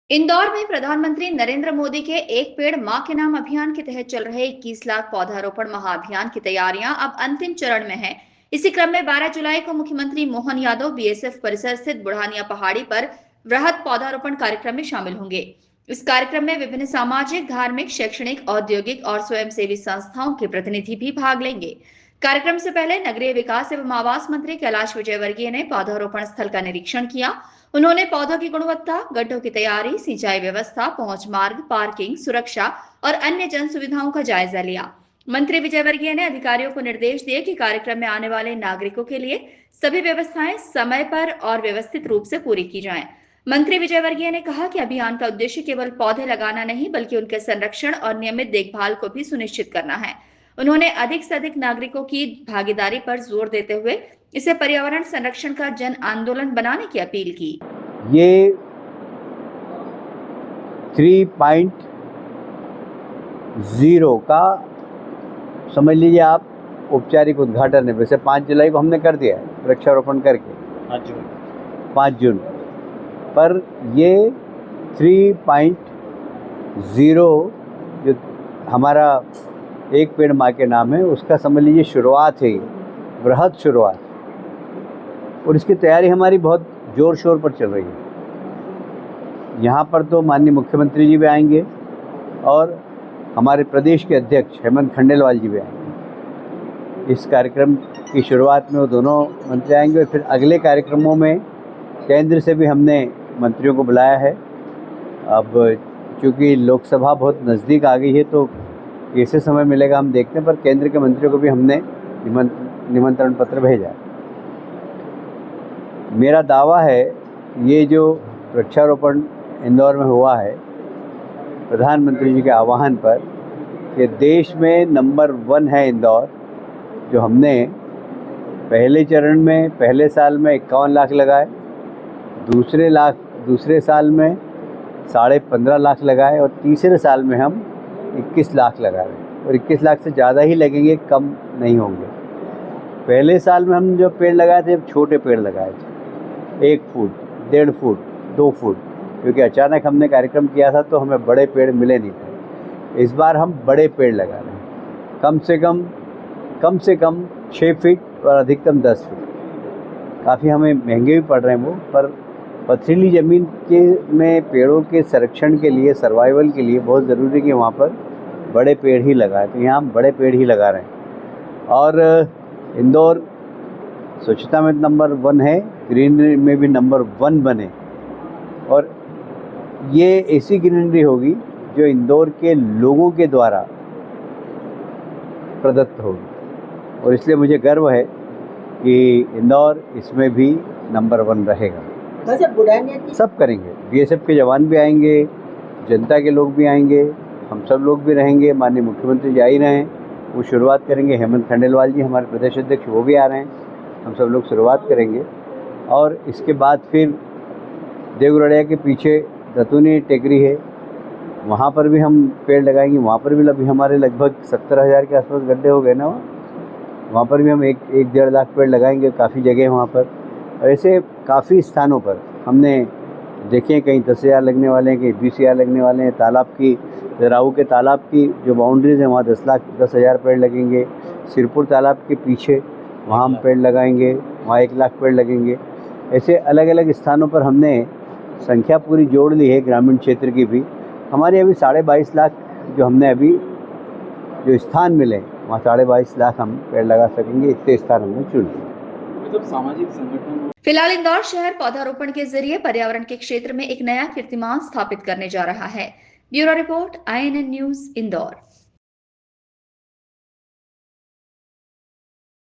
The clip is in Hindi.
इंदौर में प्रधानमंत्री नरेंद्र मोदी के एक पेड़ मां के नाम अभियान के तहत चल रहे 21 लाख पौधारोपण महाअभियान की तैयारियां अब अंतिम चरण में हैं। इसी क्रम में 12 जुलाई को मुख्यमंत्री मोहन यादव बीएसएफ परिसर स्थित बुढ़ानिया पहाड़ी पर वृहद पौधारोपण कार्यक्रम में शामिल होंगे। इस कार्यक्रम में विभिन्न सामाजिक, धार्मिक, शैक्षणिक, औद्योगिक और स्वयंसेवी संस्थाओं के प्रतिनिधि भी भाग लेंगे। कार्यक्रम से पहले नगरीय विकास एवं आवास मंत्री कैलाश विजयवर्गीय ने पौधारोपण स्थल का निरीक्षण किया। उन्होंने पौधों की गुणवत्ता, गड्ढों की तैयारी, सिंचाई व्यवस्था, पहुंच मार्ग, पार्किंग, सुरक्षा और अन्य जन सुविधाओं का जायजा लिया। मंत्री विजयवर्गीय ने अधिकारियों को निर्देश दिए कि कार्यक्रम में आने वाले नागरिकों के लिए सभी व्यवस्थाएं समय पर और व्यवस्थित रूप से पूरी की जाएं। मंत्री विजयवर्गीय ने कहा कि अभियान का उद्देश्य केवल पौधे लगाना नहीं, बल्कि उनके संरक्षण और नियमित देखभाल को भी सुनिश्चित करना है। उन्होंने अधिक से अधिक नागरिकों की भागीदारी पर जोर देते हुए इसे पर्यावरण संरक्षण का जन आंदोलन बनाने की अपील की। ये 3.0 का समझ लीजिए आप औपचारिक उद्घाटन है। वैसे 5 जुलाई को हमने कर दिया है वृक्षारोपण करके, 5 जून पर ये 3.0 जो हमारा एक पेड़ माँ के नाम है, उसका समझ लीजिए शुरुआत है, वृहद शुरुआत। और इसकी तैयारी हमारी बहुत ज़ोर शोर पर चल रही है। यहाँ पर तो माननीय मुख्यमंत्री जी भी आएंगे और हमारे प्रदेश के अध्यक्ष हेमंत खंडेलवाल जी भी आएंगे। इस कार्यक्रम की शुरुआत में वो दोनों मंत्री आएंगे और फिर अगले कार्यक्रमों में केंद्र से भी हमने मंत्रियों को बुलाया है। अब चूँकि लोकसभा बहुत नज़दीक आ गई है तो कैसे समय मिलेगा हम देखते हैं, पर केंद्र के मंत्रियों को भी हमने निमंत्रण पत्र भेजा। मेरा दावा है ये जो वृक्षारोपण इंदौर में हुआ है प्रधानमंत्री जी के आह्वान पर, ये देश में नंबर 1 है इंदौर। जो हमने पहले चरण में पहले साल में 51 लाख लगाए, दूसरे साल में 15.5 लाख लगाए और तीसरे साल में हम 21 लाख लगा रहे हैं। और 21 लाख से ज़्यादा ही लगेंगे, कम नहीं होंगे। पहले साल में हम जो पेड़ लगाए थे, छोटे पेड़ लगाए थे, 1 फुट, 1.5 फुट, 2 फुट, क्योंकि अचानक हमने कार्यक्रम किया था तो हमें बड़े पेड़ मिले नहीं थे। इस बार हम बड़े पेड़ लगा रहे हैं, कम से कम 6 फीट और अधिकतम 10 फीट। काफ़ी हमें महंगे भी पड़ रहे हैं वो, पर पथरीली ज़मीन के में पेड़ों के संरक्षण के लिए, सर्वाइवल के लिए बहुत ज़रूरी है कि वहाँ पर बड़े पेड़ ही लगाएं। तो यहाँ हम बड़े पेड़ ही लगा रहे हैं। और इंदौर स्वच्छता में नंबर 1 है, ग्रीनरी में भी नंबर 1 बने। और ये ऐसी ग्रीनरी होगी जो इंदौर के लोगों के द्वारा प्रदत्त होगी। और इसलिए मुझे गर्व है कि इंदौर इसमें भी नंबर 1 रहेगा। सब करेंगे, बीएसएफ के जवान भी आएंगे, जनता के लोग भी आएंगे, हम सब लोग भी रहेंगे। माननीय मुख्यमंत्री जी आ ही रहे हैं, वो शुरुआत करेंगे। हेमंत खंडेलवाल जी हमारे प्रदेश अध्यक्ष, वो भी आ रहे हैं। हम सब लोग शुरुआत करेंगे और इसके बाद फिर देवगढ़िया के पीछे दतूनी टेकरी है, वहाँ पर भी हम पेड़ लगाएंगे। वहाँ पर भी हमारे लगभग 70,000 के आसपास गड्ढे हो गए ना, वहाँ पर भी हम 1-1.5 लाख पेड़ लगाएंगे। काफ़ी जगह वहाँ पर, और ऐसे काफ़ी स्थानों पर हमने देखें, कहीं 10,000 लगने वाले हैं, कहीं 20,000 लगने वाले हैं। तालाब की, राऊ के तालाब की जो बाउंड्रीज हैं वहाँ 10,000 पेड़ लगेंगे। सिरपुर तालाब के पीछे वहाँ हम पेड़ लगाएंगे, वहाँ 1 लाख पेड़ लगेंगे। ऐसे अलग अलग स्थानों पर हमने संख्या पूरी जोड़ ली है, ग्रामीण क्षेत्र की भी। हमारे अभी 22.5 लाख जो हमने अभी जो स्थान मिले, वहाँ 22.5 लाख हम पेड़ लगा सकेंगे। इतने स्थान हमने चुन लिए। सामाजिक संगठन फिलहाल इंदौर शहर पौधारोपण के जरिए पर्यावरण के क्षेत्र में एक नया कीर्तिमान स्थापित करने जा रहा है। Bureau report, INN news, Indore.